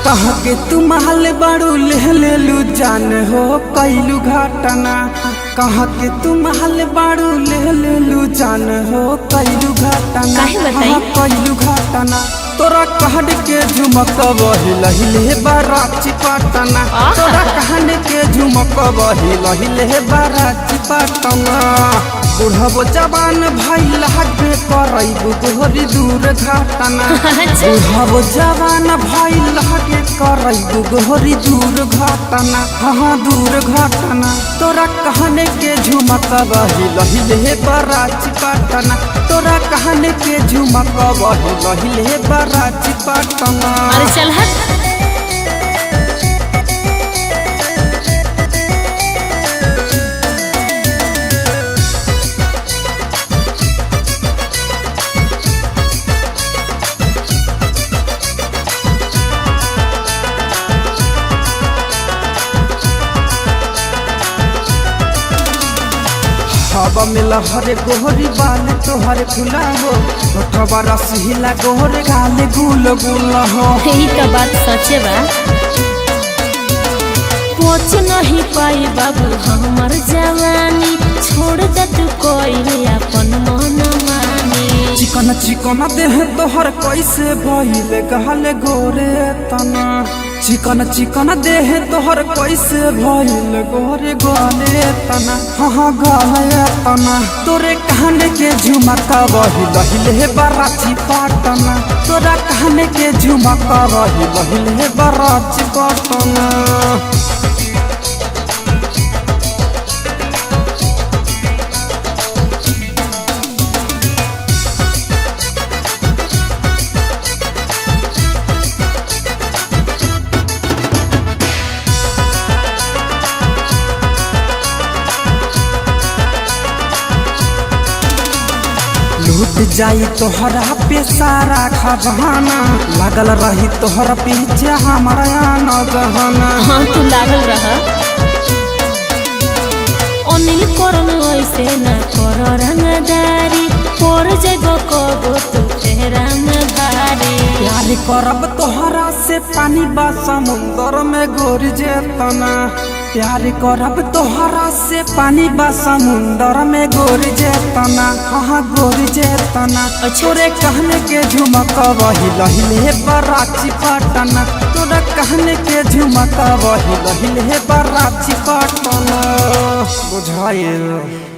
कहा के तू महल बड़ू ले लू जान हो कैलू घटना। कहा के तू महल बड़ू ले लू जान हो कैलू घटना। कैलू घटना तोरा कहन के झुमक बहिले बाराची पटना। तोरा कहन के झुमक बहिले बाराची पटना। बुढ़बो जवान भाई लागे करैबू गोहरी दूर घटना। बुढ़बो जवान भाई लागे करैबू गोहरी दूर घटना। हाँ दूर घटना तोरा कहने के झुमक बहिले बाराची पटना। तोरा कहने के झुमक बहिले बाराची पटना। अरे चल हट। हवा में लहरे गोहरी बाल तोहरे फुला हो। होठवा रसहिला गोहरे गाले गुल गुल हो। यही तो बात सचे बा। पहुँच नहीं पाई बाबू हमर जवानी। छोड़ दे तू कोई अपन मन मानी। चिकन चिकन देह तोहर कैसे भइले गहले गोरे तना। चिकन चिकन देह तोहर कैसे भइले गोरे गले तना। हाँ गले तना तोरे कहने के झुमका बहिले बाराची पटना। तोरा कहने के झुमका बहिले बाराची पटना। लूट जाई तोहरा पे सारा खजाना। लागल रही तोहरा पीछे हमारा न गहना। हाँ तू लागल रहा। अनिल करन ऐसे न कर रंगदारी। पर जगो कबो तू तेरा में भारी। प्यार करब तोहरा से पानी बा समुंदर में गोर जेतना। प्यार करब तोहरा से पानी बा समुंदर में गोर जेतना। हाँ गोर जेतना तोरे कहने के झुमक बहिले बाराची पटना। तोरा कहने के झुमक बहिले बाराची पटना। बुझाइल।